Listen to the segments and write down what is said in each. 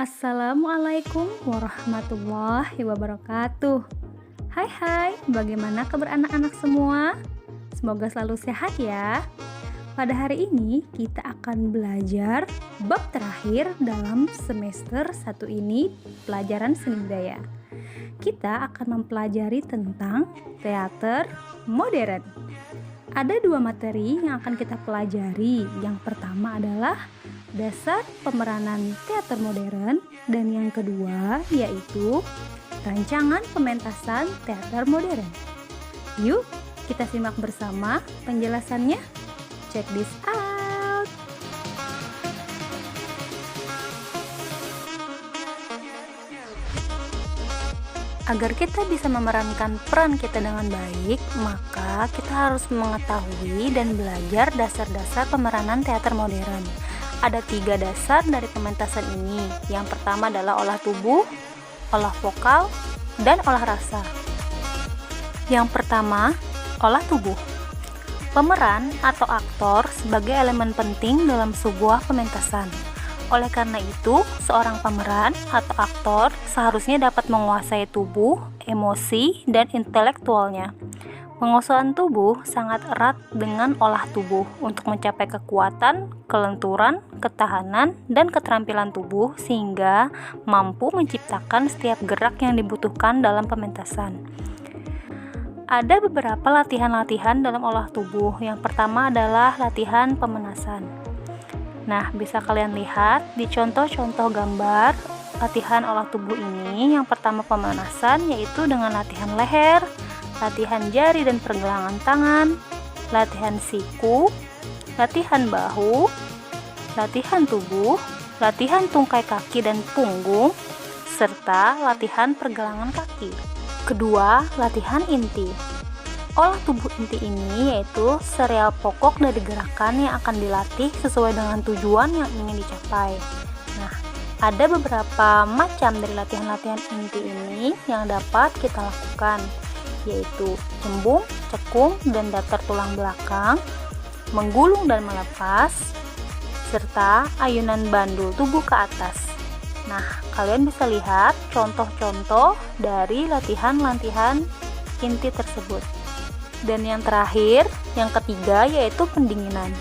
Assalamualaikum warahmatullahi wabarakatuh. Hai, bagaimana kabar anak-anak semua? Semoga selalu sehat ya. Pada hari ini kita akan belajar bab terakhir dalam semester 1 ini, pelajaran seni budaya. Kita akan mempelajari tentang teater modern. Ada dua materi yang akan kita pelajari. Yang pertama adalah dasar pemeranan teater modern dan yang kedua yaitu rancangan pementasan teater modern. Yuk, kita simak bersama penjelasannya. Check this out. Agar kita bisa memerankan peran kita dengan baik, maka kita harus mengetahui dan belajar dasar-dasar pemeranan teater modern. Ada 3 dasar dari pementasan ini. Yang pertama adalah olah tubuh, olah vokal, dan olah rasa. Yang pertama, olah tubuh. Pemeran atau aktor sebagai elemen penting dalam sebuah pementasan. Oleh karena itu, seorang pemeran atau aktor seharusnya dapat menguasai tubuh, emosi, dan intelektualnya. Penguasaan tubuh sangat erat dengan olah tubuh untuk mencapai kekuatan, kelenturan, ketahanan, dan keterampilan tubuh sehingga mampu menciptakan setiap gerak yang dibutuhkan dalam pementasan. Ada beberapa latihan-latihan dalam olah tubuh. Yang pertama adalah latihan pemanasan. Nah, bisa kalian lihat di contoh-contoh gambar latihan olah tubuh ini. Yang pertama pemanasan yaitu dengan latihan leher, latihan jari dan pergelangan tangan, latihan siku, latihan bahu, latihan tubuh, latihan tungkai kaki dan punggung, serta latihan pergelangan kaki. Kedua, latihan inti. Olah tubuh inti ini yaitu serial pokok dari gerakan yang akan dilatih sesuai dengan tujuan yang ingin dicapai. Nah, ada beberapa macam dari latihan-latihan inti ini yang dapat kita lakukan, yaitu cembung, cekung, dan datar tulang belakang, menggulung dan melepas, serta ayunan bandul tubuh ke atas. Nah, kalian bisa lihat contoh-contoh dari latihan-latihan inti tersebut. Dan yang terakhir, yang ketiga yaitu pendinginan.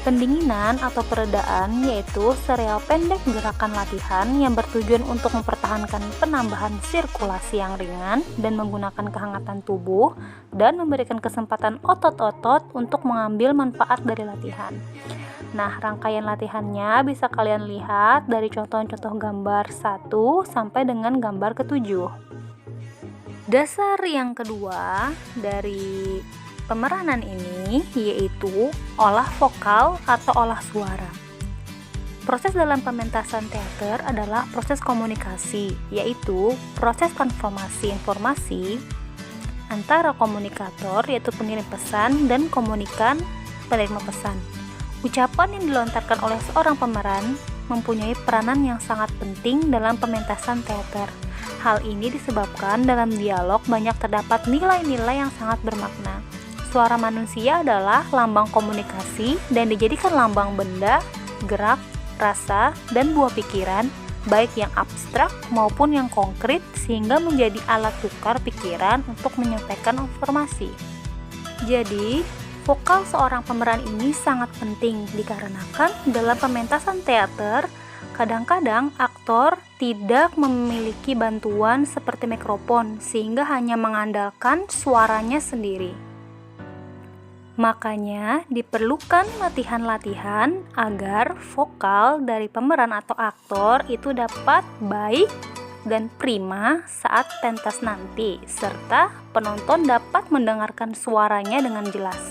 Pendinginan atau peredaan yaitu serial pendek gerakan latihan yang bertujuan untuk mempertahankan penambahan sirkulasi yang ringan dan menggunakan kehangatan tubuh dan memberikan kesempatan otot-otot untuk mengambil manfaat dari latihan. Nah, rangkaian latihannya bisa kalian lihat dari contoh-contoh gambar 1 sampai dengan gambar ke-7. Dasar yang kedua dari pemeranan ini yaitu olah vokal atau olah suara. Proses dalam pementasan teater adalah proses komunikasi, yaitu proses transformasi informasi antara komunikator yaitu pengirim pesan dan komunikan penerima pesan. Ucapan yang dilontarkan oleh seorang pemeran mempunyai peranan yang sangat penting dalam pementasan teater. Hal ini disebabkan dalam dialog banyak terdapat nilai-nilai yang sangat bermakna. Suara manusia adalah lambang komunikasi dan dijadikan lambang benda, gerak, rasa, dan buah pikiran, baik yang abstrak maupun yang konkret, sehingga menjadi alat tukar pikiran untuk menyampaikan informasi. Jadi, vokal seorang pemeran ini sangat penting dikarenakan dalam pementasan teater, kadang-kadang aktor tidak memiliki bantuan seperti mikrofon sehingga hanya mengandalkan suaranya sendiri. Makanya diperlukan latihan-latihan agar vokal dari pemeran atau aktor itu dapat baik dan prima saat pentas nanti, serta penonton dapat mendengarkan suaranya dengan jelas.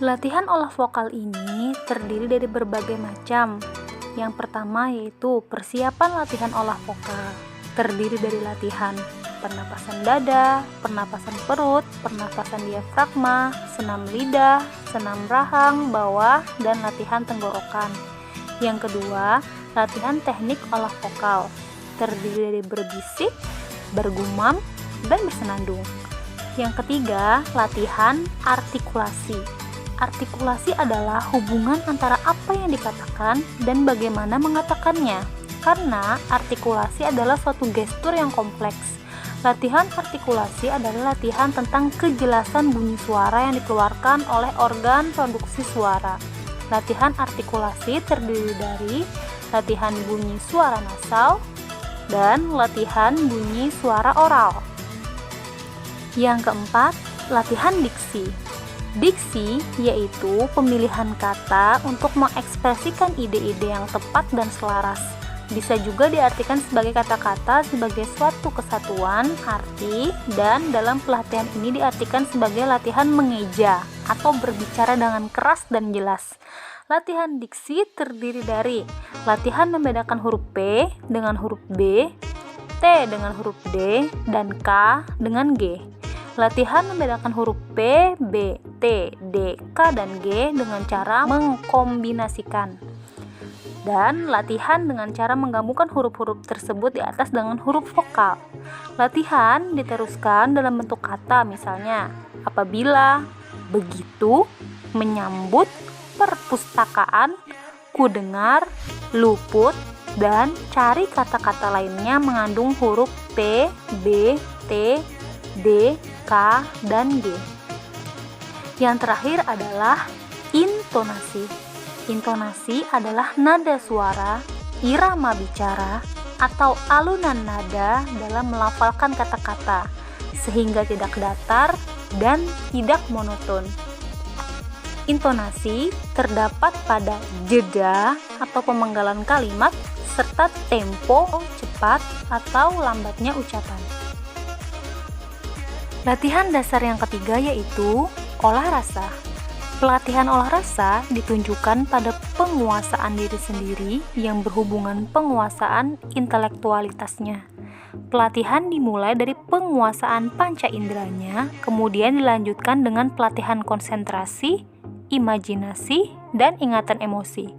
Latihan olah vokal ini terdiri dari berbagai macam. Yang pertama yaitu persiapan latihan olah vokal. Terdiri dari latihan pernapasan dada, pernapasan perut, pernapasan diafragma, senam lidah, senam rahang bawah, dan latihan tenggorokan. Yang kedua, latihan teknik olah vokal. Terdiri dari berbisik, bergumam, dan bersenandung. Yang ketiga, latihan artikulasi. Artikulasi adalah hubungan antara apa yang dikatakan dan bagaimana mengatakannya. Karena artikulasi adalah suatu gestur yang kompleks. Latihan artikulasi adalah latihan tentang kejelasan bunyi suara yang dikeluarkan oleh organ produksi suara. Latihan artikulasi terdiri dari latihan bunyi suara nasal dan latihan bunyi suara oral. Yang keempat, latihan diksi. Diksi yaitu pemilihan kata untuk mengekspresikan ide-ide yang tepat dan selaras. Bisa juga diartikan sebagai kata-kata sebagai suatu kesatuan arti, dan dalam pelatihan ini diartikan sebagai latihan mengeja atau berbicara dengan keras dan jelas. Latihan diksi terdiri dari latihan membedakan huruf P dengan huruf B, T dengan huruf D, dan K dengan G. Latihan membedakan huruf P, B, T, D, K, dan G dengan cara mengkombinasikan. Dan latihan dengan cara menggabungkan huruf-huruf tersebut di atas dengan huruf vokal. Latihan diteruskan dalam bentuk kata, misalnya apabila, begitu, menyambut, perpustakaan, kudengar, luput, dan cari kata-kata lainnya mengandung huruf P, B, T, D, K, dan G. Yang terakhir adalah intonasi. Intonasi adalah nada suara, irama bicara, atau alunan nada dalam melafalkan kata-kata, sehingga tidak datar dan tidak monoton. Intonasi terdapat pada jeda atau pemenggalan kalimat, serta tempo cepat atau lambatnya ucapan. Latihan dasar yang ketiga yaitu olah rasa. Pelatihan olah rasa ditunjukkan pada penguasaan diri sendiri yang berhubungan penguasaan intelektualitasnya. Pelatihan dimulai dari penguasaan panca inderanya, kemudian dilanjutkan dengan pelatihan konsentrasi, imajinasi, dan ingatan emosi.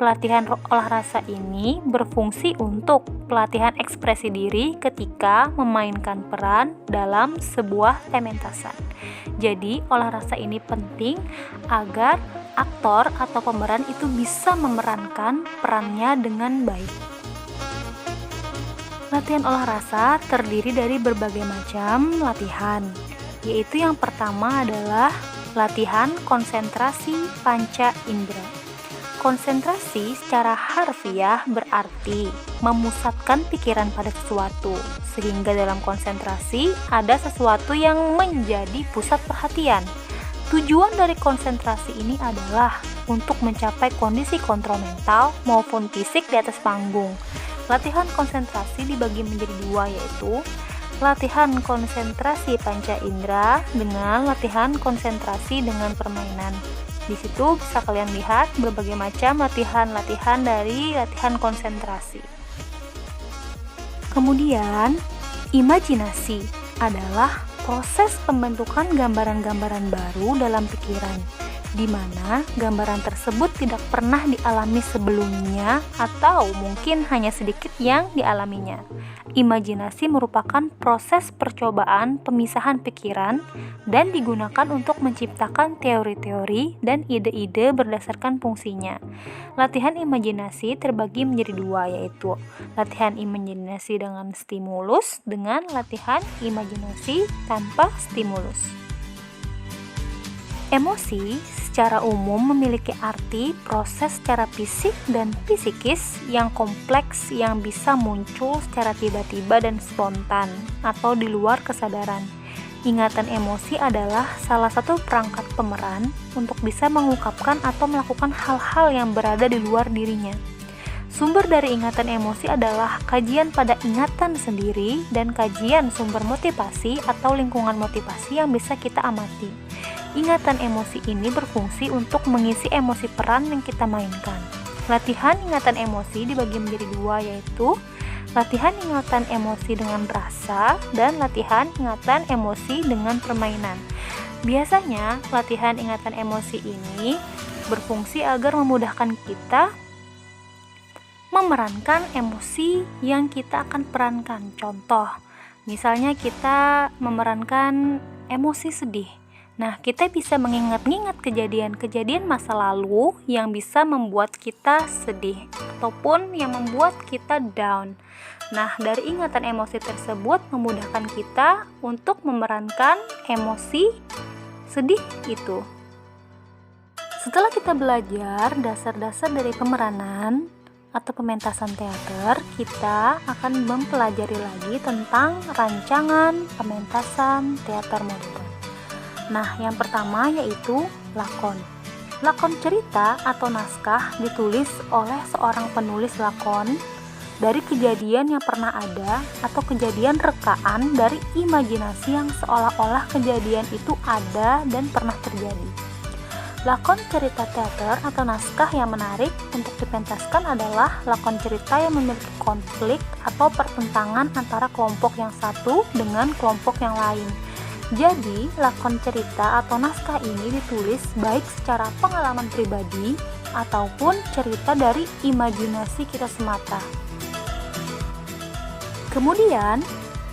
Pelatihan olah rasa ini berfungsi untuk pelatihan ekspresi diri ketika memainkan peran dalam sebuah pementasan. Jadi, olah rasa ini penting agar aktor atau pemeran itu bisa memerankan perannya dengan baik. Latihan olah rasa terdiri dari berbagai macam latihan, yaitu yang pertama adalah latihan konsentrasi panca indera. Konsentrasi secara harfiah berarti memusatkan pikiran pada sesuatu, sehingga dalam konsentrasi ada sesuatu yang menjadi pusat perhatian. Tujuan dari konsentrasi ini adalah untuk mencapai kondisi kontrol mental maupun fisik di atas panggung. Latihan konsentrasi dibagi menjadi dua, yaitu latihan konsentrasi panca indera dengan latihan konsentrasi dengan permainan. Di situ bisa kalian lihat berbagai macam latihan-latihan dari latihan konsentrasi. Kemudian, imajinasi adalah proses pembentukan gambaran-gambaran baru dalam pikiran, di mana gambaran tersebut tidak pernah dialami sebelumnya atau mungkin hanya sedikit yang dialaminya. Imajinasi merupakan proses percobaan pemisahan pikiran dan digunakan untuk menciptakan teori-teori dan ide-ide berdasarkan fungsinya. Latihan imajinasi terbagi menjadi dua, yaitu latihan imajinasi dengan stimulus dengan latihan imajinasi tanpa stimulus. Emosi secara umum memiliki arti proses secara fisik dan psikis yang kompleks yang bisa muncul secara tiba-tiba dan spontan atau di luar kesadaran. Ingatan emosi adalah salah satu perangkat pemeran untuk bisa mengungkapkan atau melakukan hal-hal yang berada di luar dirinya. Sumber dari ingatan emosi adalah kajian pada ingatan sendiri dan kajian sumber motivasi atau lingkungan motivasi yang bisa kita amati. Ingatan emosi ini berfungsi untuk mengisi emosi peran yang kita mainkan. Latihan ingatan emosi dibagi menjadi dua, yaitu latihan ingatan emosi dengan rasa dan latihan ingatan emosi dengan permainan. Biasanya, latihan ingatan emosi ini berfungsi agar memudahkan kita memerankan emosi yang kita akan perankan. Contoh, misalnya kita memerankan emosi sedih. Nah, kita bisa mengingat-ingat kejadian-kejadian masa lalu yang bisa membuat kita sedih ataupun yang membuat kita down. Nah, dari ingatan emosi tersebut memudahkan kita untuk memerankan emosi sedih itu. Setelah kita belajar dasar-dasar dari pemeranan atau pementasan teater, kita akan mempelajari lagi tentang rancangan pementasan teater modern. Nah, yang pertama yaitu lakon. Lakon cerita atau naskah ditulis oleh seorang penulis lakon dari kejadian yang pernah ada atau kejadian rekaan dari imajinasi yang seolah-olah kejadian itu ada dan pernah terjadi. Lakon cerita teater atau naskah yang menarik untuk dipentaskan adalah lakon cerita yang memiliki konflik atau pertentangan antara kelompok yang satu dengan kelompok yang lain. Jadi, lakon cerita atau naskah ini ditulis baik secara pengalaman pribadi ataupun cerita dari imajinasi kita semata. Kemudian,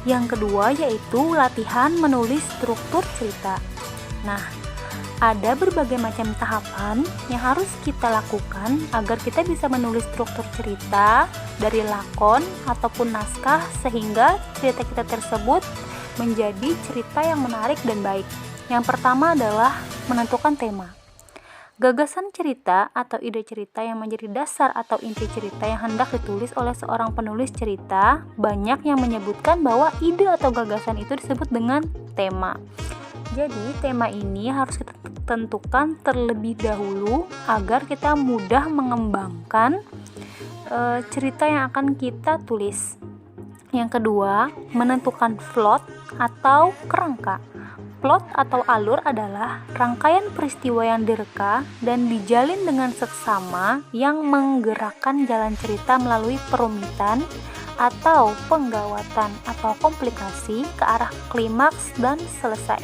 yang kedua yaitu latihan menulis struktur cerita. Nah, ada berbagai macam tahapan yang harus kita lakukan agar kita bisa menulis struktur cerita dari lakon ataupun naskah sehingga cerita kita tersebut menjadi cerita yang menarik dan baik. Yang pertama adalah menentukan tema. Gagasan cerita atau ide cerita yang menjadi dasar atau inti cerita yang hendak ditulis oleh seorang penulis cerita, banyak yang menyebutkan bahwa ide atau gagasan itu disebut dengan tema. Jadi, tema ini harus kita tentukan terlebih dahulu agar kita mudah mengembangkan cerita yang akan kita tulis. Yang kedua, menentukan plot atau kerangka. Plot atau alur adalah rangkaian peristiwa yang direka dan dijalin dengan seksama yang menggerakkan jalan cerita melalui perumitan atau penggawatan atau komplikasi ke arah klimaks dan selesai.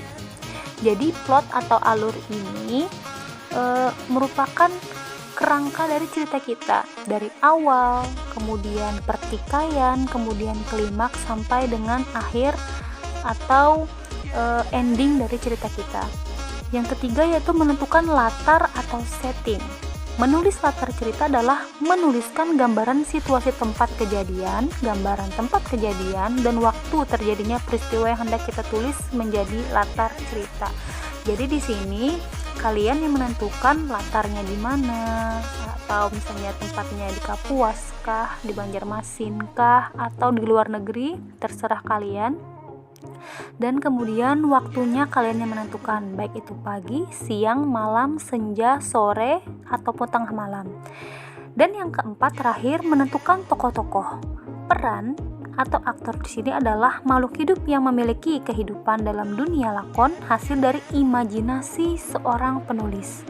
Jadi plot atau alur ini merupakan kerangka dari cerita kita dari awal, kemudian pertikaian, kemudian klimaks sampai dengan akhir atau ending dari cerita kita. Yang ketiga yaitu menentukan latar atau setting. Menulis latar cerita adalah menuliskan gambaran situasi tempat kejadian, gambaran tempat kejadian dan waktu terjadinya peristiwa yang hendak kita tulis menjadi latar cerita. Jadi di sini kalian yang menentukan latarnya di mana, atau misalnya tempatnya di Kapuas kah, di Banjarmasin kah, atau di luar negeri, terserah kalian. Dan kemudian waktunya kalian yang menentukan, baik itu pagi, siang, malam, senja, sore, ataupun tengah malam. Dan yang keempat terakhir menentukan tokoh-tokoh. Peran atau aktor di sini adalah makhluk hidup yang memiliki kehidupan dalam dunia lakon hasil dari imajinasi seorang penulis.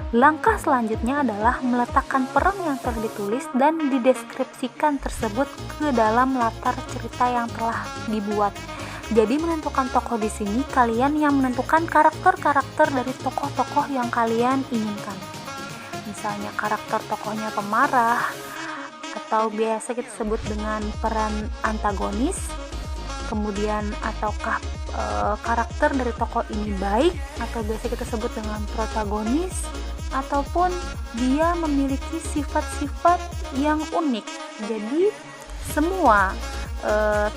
Langkah selanjutnya adalah meletakkan peran yang telah ditulis dan dideskripsikan tersebut ke dalam latar cerita yang telah dibuat. Jadi menentukan tokoh di sini kalian yang menentukan karakter-karakter dari tokoh-tokoh yang kalian inginkan. Misalnya karakter tokohnya pemarah atau biasa kita sebut dengan peran antagonis. Kemudian ataukah karakter dari tokoh ini baik atau biasa kita sebut dengan protagonis, ataupun dia memiliki sifat-sifat yang unik. Jadi semua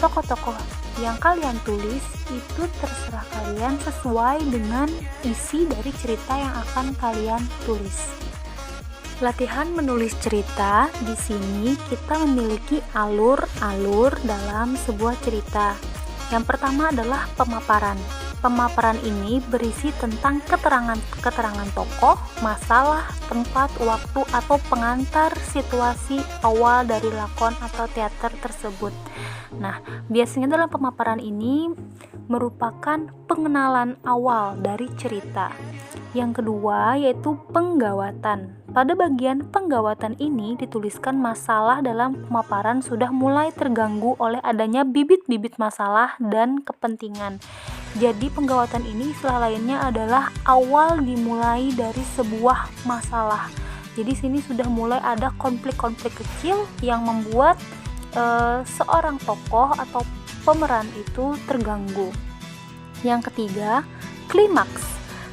tokoh-tokoh yang kalian tulis itu terserah kalian sesuai dengan isi dari cerita yang akan kalian tulis. Latihan menulis cerita, di sini kita memiliki alur-alur dalam sebuah cerita. Yang pertama adalah pemaparan. Pemaparan ini berisi tentang keterangan tokoh, masalah, tempat, waktu, atau pengantar situasi awal dari lakon atau teater tersebut. Nah, biasanya dalam pemaparan ini merupakan pengenalan awal dari cerita. Yang kedua yaitu penggawatan. Pada bagian penggawatan ini dituliskan masalah dalam pemaparan sudah mulai terganggu oleh adanya bibit-bibit masalah dan kepentingan. Jadi penggawatan ini istilah lainnya adalah awal dimulai dari sebuah masalah. Jadi sini sudah mulai ada konflik-konflik kecil yang membuat seorang tokoh atau pemeran itu terganggu. Yang ketiga, klimaks.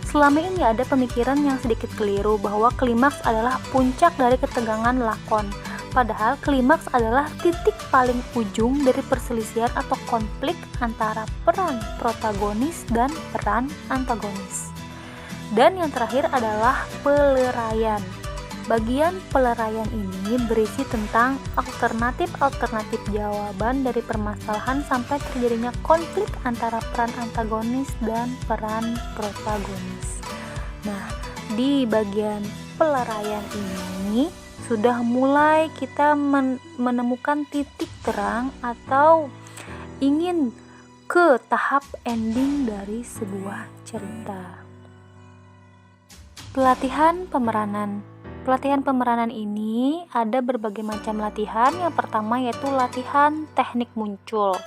Selama ini ada pemikiran yang sedikit keliru bahwa klimaks adalah puncak dari ketegangan lakon. Padahal klimaks adalah titik paling ujung dari perselisihan atau konflik antara peran protagonis dan peran antagonis. Dan yang terakhir adalah peleraian. Bagian peleraian ini berisi tentang alternatif jawaban dari permasalahan sampai terjadinya konflik antara peran antagonis dan peran protagonis. Nah, di bagian peleraian ini sudah mulai kita menemukan titik terang atau ingin ke tahap ending dari sebuah cerita. Pelatihan pemeranan ini ada berbagai macam latihan. Yang pertama yaitu latihan teknik muncul.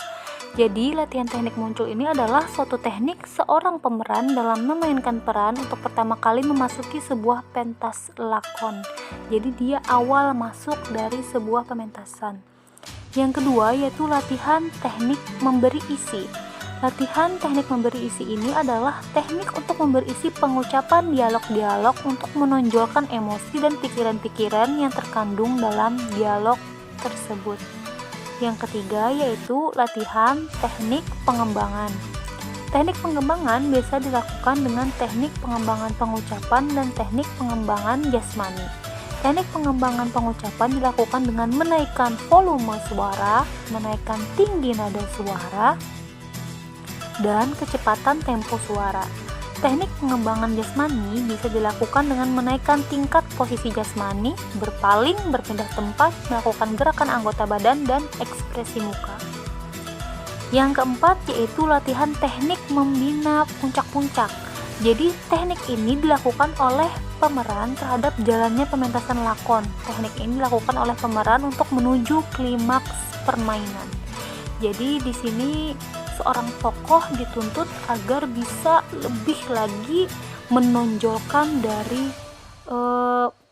Jadi latihan teknik muncul ini adalah suatu teknik seorang pemeran dalam memainkan peran untuk pertama kali memasuki sebuah pentas lakon. Jadi dia awal masuk dari sebuah pementasan. Yang kedua yaitu latihan teknik memberi isi. Latihan teknik memberi isi ini adalah teknik untuk memberi isi pengucapan dialog-dialog untuk menonjolkan emosi dan pikiran-pikiran yang terkandung dalam dialog tersebut. Yang ketiga yaitu latihan teknik pengembangan. Teknik pengembangan biasa dilakukan dengan teknik pengembangan pengucapan dan teknik pengembangan jasmani. Teknik pengembangan pengucapan dilakukan dengan menaikkan volume suara, menaikkan tinggi nada suara, dan kecepatan tempo suara. Teknik pengembangan jasmani bisa dilakukan dengan menaikkan tingkat posisi jasmani, berpaling, berpindah tempat, melakukan gerakan anggota badan, dan ekspresi muka. Yang keempat yaitu latihan teknik membina puncak-puncak. Jadi teknik ini dilakukan oleh pemeran terhadap jalannya pementasan lakon. Teknik ini dilakukan oleh pemeran untuk menuju klimaks permainan. Jadi di sini seorang tokoh dituntut agar bisa lebih lagi menonjolkan dari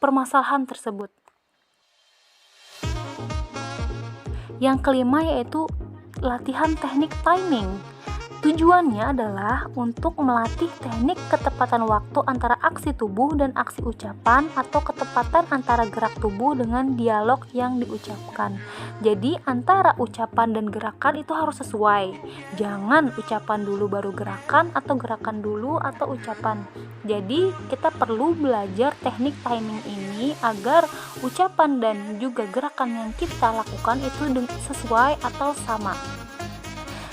permasalahan tersebut. Yang kelima yaitu latihan teknik timing. Tujuannya adalah untuk melatih teknik ketepatan waktu antara aksi tubuh dan aksi ucapan atau ketepatan antara gerak tubuh dengan dialog yang diucapkan. Jadi antara ucapan dan gerakan itu harus sesuai. Jangan ucapan dulu baru gerakan atau gerakan dulu atau ucapan. Jadi kita perlu belajar teknik timing ini agar ucapan dan juga gerakan yang kita lakukan itu sesuai atau sama.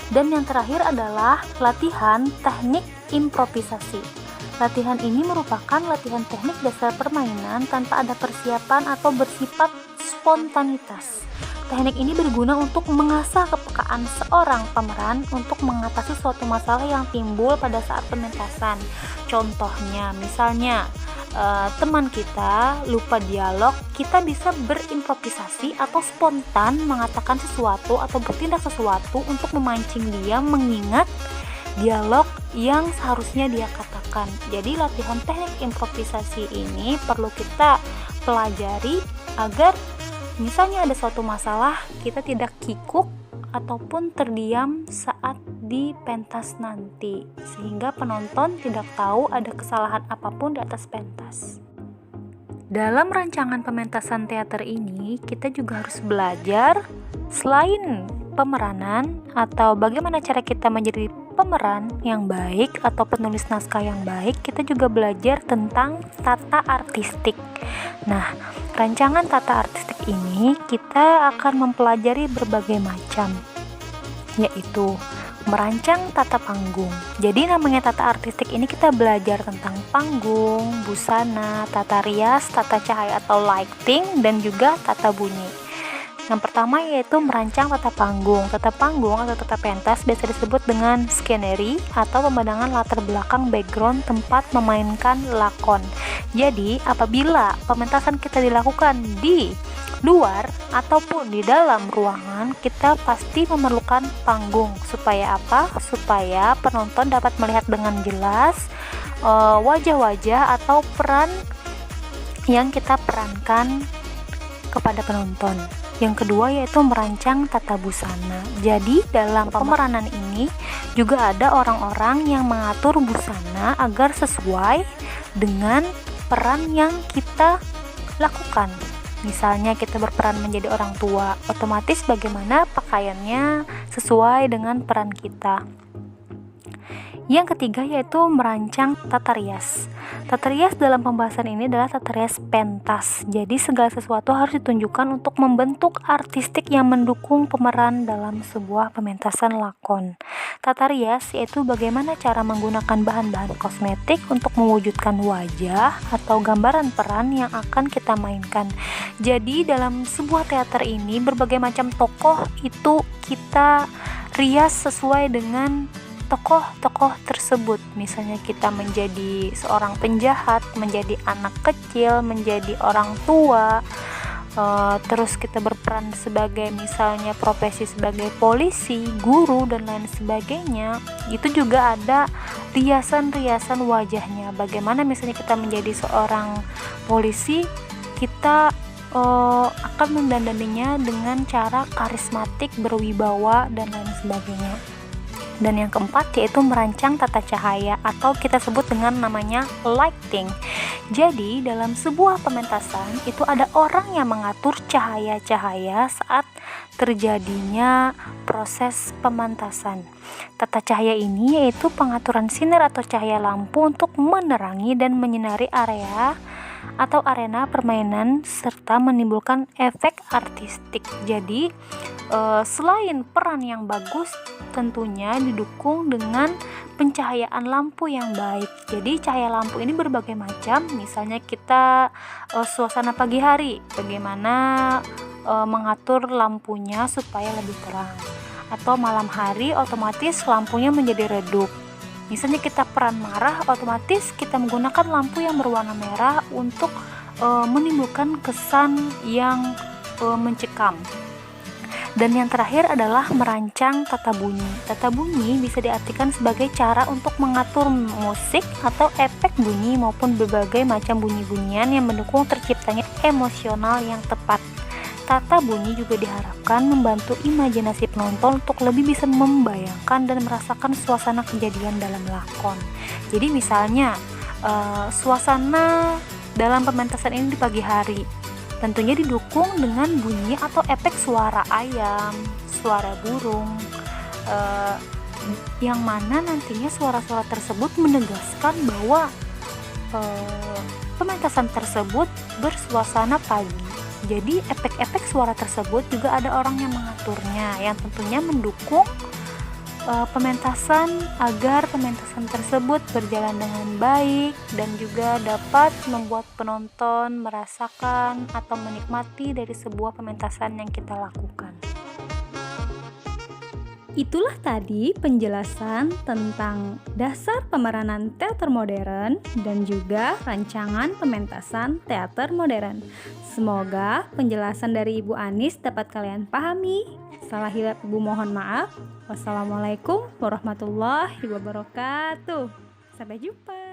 Dan yang terakhir adalah latihan teknik improvisasi. Latihan ini merupakan latihan teknik dasar permainan tanpa ada persiapan atau bersifat spontanitas. Teknik ini berguna untuk mengasah kepekaan seorang pemeran untuk mengatasi suatu masalah yang timbul pada saat pementasan. Contohnya, misalnya teman kita lupa dialog, kita bisa berimprovisasi atau spontan mengatakan sesuatu atau bertindak sesuatu untuk memancing dia mengingat dialog yang seharusnya dia katakan. Jadi latihan teknik improvisasi ini perlu kita pelajari agar misalnya ada suatu masalah, kita tidak kikuk ataupun terdiam saat di pentas nanti, sehingga penonton tidak tahu ada kesalahan apapun di atas pentas. Dalam rancangan pementasan teater ini, kita juga harus belajar selain pemeranan atau bagaimana cara kita menjadi pemeran yang baik atau penulis naskah yang baik, kita juga belajar tentang tata artistik. Nah, rancangan tata artistik ini kita akan mempelajari berbagai macam, yaitu merancang tata panggung. Jadi namanya tata artistik ini kita belajar tentang panggung, busana, tata rias, tata cahaya atau lighting, dan juga tata bunyi. Yang pertama yaitu merancang tata panggung. Tata panggung atau tata pentas biasa disebut dengan skenery atau pemandangan latar belakang background tempat memainkan lakon. Jadi apabila pementasan kita dilakukan di luar ataupun di dalam ruangan, kita pasti memerlukan panggung. Supaya apa? Supaya penonton dapat melihat dengan jelas wajah-wajah atau peran yang kita perankan kepada penonton. Yang kedua yaitu merancang tata busana. Jadi dalam pemeranan ini juga ada orang-orang yang mengatur busana agar sesuai dengan peran yang kita lakukan. Misalnya kita berperan menjadi orang tua, otomatis bagaimana pakaiannya sesuai dengan peran kita. Yang ketiga yaitu merancang tata rias. Tata rias dalam pembahasan ini adalah tata rias pentas. Jadi segala sesuatu harus ditunjukkan untuk membentuk artistik yang mendukung pemeran dalam sebuah pementasan lakon. Tata rias yaitu bagaimana cara menggunakan bahan-bahan kosmetik untuk mewujudkan wajah atau gambaran peran yang akan kita mainkan. Jadi dalam sebuah teater ini berbagai macam tokoh itu kita rias sesuai dengan tokoh-tokoh tersebut. Misalnya kita menjadi seorang penjahat, menjadi anak kecil, menjadi orang tua, terus kita berperan sebagai misalnya profesi sebagai polisi, guru, dan lain sebagainya. Itu juga ada riasan-riasan wajahnya. Bagaimana misalnya kita menjadi seorang polisi, kita akan mendandaninya dengan cara karismatik, berwibawa, dan lain sebagainya. Dan yang keempat yaitu merancang tata cahaya atau kita sebut dengan namanya lighting. Jadi dalam sebuah pementasan itu ada orang yang mengatur cahaya-cahaya saat terjadinya proses pementasan. Tata cahaya ini yaitu pengaturan sinar atau cahaya lampu untuk menerangi dan menyinari area atau arena permainan serta menimbulkan efek artistik. Jadi selain peran yang bagus, tentunya didukung dengan pencahayaan lampu yang baik. Jadi cahaya lampu ini berbagai macam. Misalnya kita suasana pagi hari, bagaimana mengatur lampunya supaya lebih terang. Atau malam hari otomatis lampunya menjadi redup. Misalnya kita peran marah, otomatis kita menggunakan lampu yang berwarna merah untuk menimbulkan kesan yang mencekam. Dan yang terakhir adalah merancang tata bunyi. Tata bunyi bisa diartikan sebagai cara untuk mengatur musik atau efek bunyi maupun berbagai macam bunyi-bunyian yang mendukung terciptanya emosional yang tepat. Tata bunyi juga diharapkan membantu imajinasi penonton untuk lebih bisa membayangkan dan merasakan suasana kejadian dalam lakon. Jadi misalnya suasana dalam pementasan ini di pagi hari, tentunya didukung dengan bunyi atau efek suara ayam, suara burung, yang mana nantinya suara-suara tersebut menegaskan bahwa pementasan tersebut bersuasana pagi. Jadi efek-efek suara tersebut juga ada orang yang mengaturnya, yang tentunya mendukung pementasan agar pementasan tersebut berjalan dengan baik dan juga dapat membuat penonton merasakan atau menikmati dari sebuah pementasan yang kita lakukan. Itulah tadi penjelasan tentang dasar pemeranan teater modern dan juga rancangan pementasan teater modern. Semoga penjelasan dari Ibu Anis dapat kalian pahami. Salah hilaf Ibu mohon maaf. Wassalamualaikum warahmatullahi wabarakatuh. Sampai jumpa.